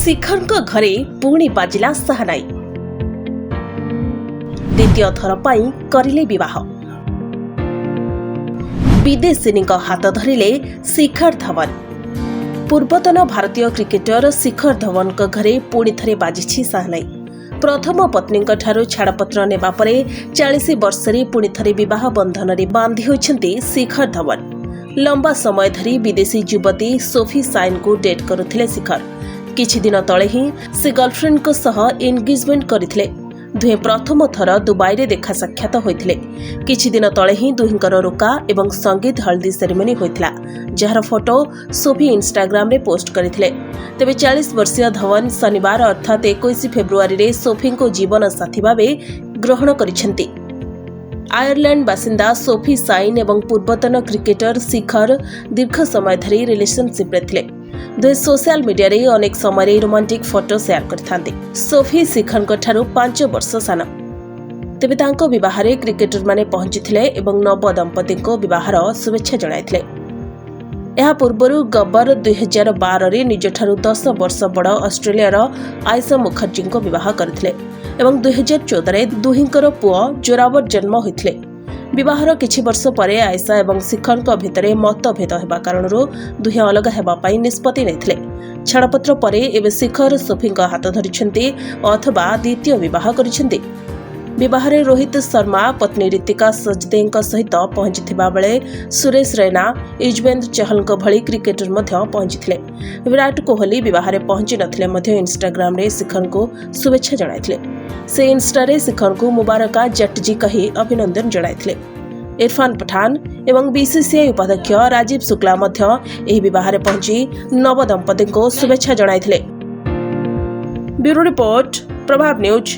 ଶିଖରଙ୍କ ଘରେ ପୁଣି ବାଜିଲା ସାହାନାଇ। ଦ୍ୱିତୀୟ ଥର ପାଇଁ କରିଲେ ବିବାହ। ବିଦେଶିନୀଙ୍କ ହାତ ଧରିଲେ ଶିଖର ଧୱନ। ପୂର୍ବତନ ଭାରତୀୟ କ୍ରିକେଟର ଶିଖର ଧୱନଙ୍କ ଘରେ ପୁଣି ଥରେ ବାଜିଛି ସାହାନାଇ। ପ୍ରଥମ ପତ୍ନୀଙ୍କ ଠାରୁ ଛାଡ଼ପତ୍ର ନେବା ପରେ 40 ବର୍ଷରେ ପୁଣି ଥରେ ବିବାହ ବନ୍ଧନରେ ବାନ୍ଧି ହୋଇଛନ୍ତି ଶିଖର ଧୱନ। ଲମ୍ବା ସମୟ ଧରି ବିଦେଶୀ ଯୁବତୀ ସୋଫି ସାଇନଙ୍କୁ ଡେଟ୍ କରୁଥିଲେ ଶିଖର। କିଛି ଦିନ ତଳେ ହିଁ ସେ ଗର୍ଲଫ୍ରେଣ୍ଡଙ୍କ ସହ ଏନ୍ଗେଜମେଣ୍ଟ କରିଥିଲେ। ଦୁହେଁ ପ୍ରଥମ ଥର ଦୁବାଇରେ ଦେଖା ସାକ୍ଷାତ ହୋଇଥିଲେ। କିଛି ଦିନ ତଳେ ହିଁ ଦୁହିଁଙ୍କର ରୋକା ଏବଂ ସଙ୍ଗୀତ ହଳଦୀ ସେରେମନି ହୋଇଥିଲା, ଯାହାର ଫଟୋ ସୋଫି ଇନ୍ଷ୍ଟାଗ୍ରାମରେ ପୋଷ୍ଟ କରିଥିଲେ। ତେବେ 40 ବର୍ଷୀୟ ଧୱନ ଶନିବାର ଅର୍ଥାତ୍ 21 ଫେବୃଆରୀରେ ସୋଫିଙ୍କୁ ଜୀବନ ସାଥୀ ଭାବେ ଗ୍ରହଣ କରିଛନ୍ତି। ଆୟର୍ଲାଣ୍ଡ ବାସିନ୍ଦା ସୋଫି ସାଇନ୍ ଏବଂ ପୂର୍ବତନ କ୍ରିକେଟର ଶିଖର ଦୀର୍ଘ ସମୟ ଧରି ରିଲେସନସିପ୍ରେ ଥିଲେ। ଦୁହେଁ ସୋସିଆଲ ମିଡିଆରେ ଅନେକ ସମୟରେ ରୋମାଣ୍ଟିକ୍ ଫଟୋ ସେୟାର କରିଥାନ୍ତି। ସୋଫି ଶିଖରଙ୍କ ଠାରୁ 5 ବର୍ଷ ସାନ। ତେବେ ତାଙ୍କ ବିବାହରେ କ୍ରିକେଟରମାନେ ପହଞ୍ଚିଥିଲେ ଏବଂ ନବ ଦମ୍ପତିଙ୍କୁ ବିବାହର ଶୁଭେଚ୍ଛା ଜଣାଇଥିଲେ। ଏହା ପୂର୍ବରୁ ଗବ୍ବର 2012ରେ ନିଜଠାରୁ 10 ବର୍ଷ ବଡ଼ ଅଷ୍ଟ୍ରେଲିଆର ଆୟଶା ମୁଖର୍ଜୀଙ୍କୁ ବିବାହ କରିଥିଲେ ଏବଂ 2014ରେ ଦୁହିଁଙ୍କର ପୁଅ ଜୋରାବର ଜନ୍ମ ହୋଇଥିଲେ। ବିବାହର କିଛି ବର୍ଷ ପରେ ଆୟଶା ଏବଂ ଶିଖରଙ୍କ ଭିତରେ ମତଭେଦ ହେବା କାରଣରୁ ଦୁହେଁ ଅଲଗା ହେବା ପାଇଁ ନିଷ୍ପତ୍ତି ନେଇଥିଲେ। ଛାଡ଼ପତ୍ର ପରେ ଏବେ ଶିଖର ସୋଫିଙ୍କ ହାତ ଧରିଛନ୍ତି ଅଥବା ଦ୍ୱିତୀୟ ବିବାହ କରିଛନ୍ତି। ବିବାହରେ ରୋହିତ ଶର୍ମା ପତ୍ନୀ ରିତିକା ସଜଦେଙ୍କ ସହିତ ପହଞ୍ଚିଥିବା ବେଳେ ସୁରେଶ ରୈନା, ୟୁଜବେନ୍ଦ୍ର ଚହଲଙ୍କ ଭଳି କ୍ରିକେଟର ମଧ୍ୟ ପହଞ୍ଚିଥିଲେ। ବିରାଟ କୋହଲି ବିବାହରେ ପହଞ୍ଚି ନଥିଲେ ମଧ୍ୟ ଇନ୍ଷ୍ଟାଗ୍ରାମରେ ଶିଖରଙ୍କୁ ଶୁଭେଚ୍ଛା ଜଣାଇଥିଲେ। ସେ ଇନ୍ଷ୍ଟାରେ ଶିଖରଙ୍କୁ ମୁବାରକା ଜଟ୍ଜି କହି ଅଭିନନ୍ଦନ ଜଣାଇଥିଲେ। ଇରଫାନ ପଠାନ ଏବଂ ବିସିସିଆଇ ଉପାଧ୍ୟକ୍ଷ ରାଜୀବ ଶୁକ୍ଲା ମଧ୍ୟ ଏହି ବିବାହରେ ପହଞ୍ଚି ନବ ଦମ୍ପତିଙ୍କୁ ଶୁଭେଚ୍ଛା ଜଣାଇଥିଲେ। ବ୍ୟୁରୋ ରିପୋର୍ଟ, ପ୍ରଭାବ ନ୍ୟୁଜ୍।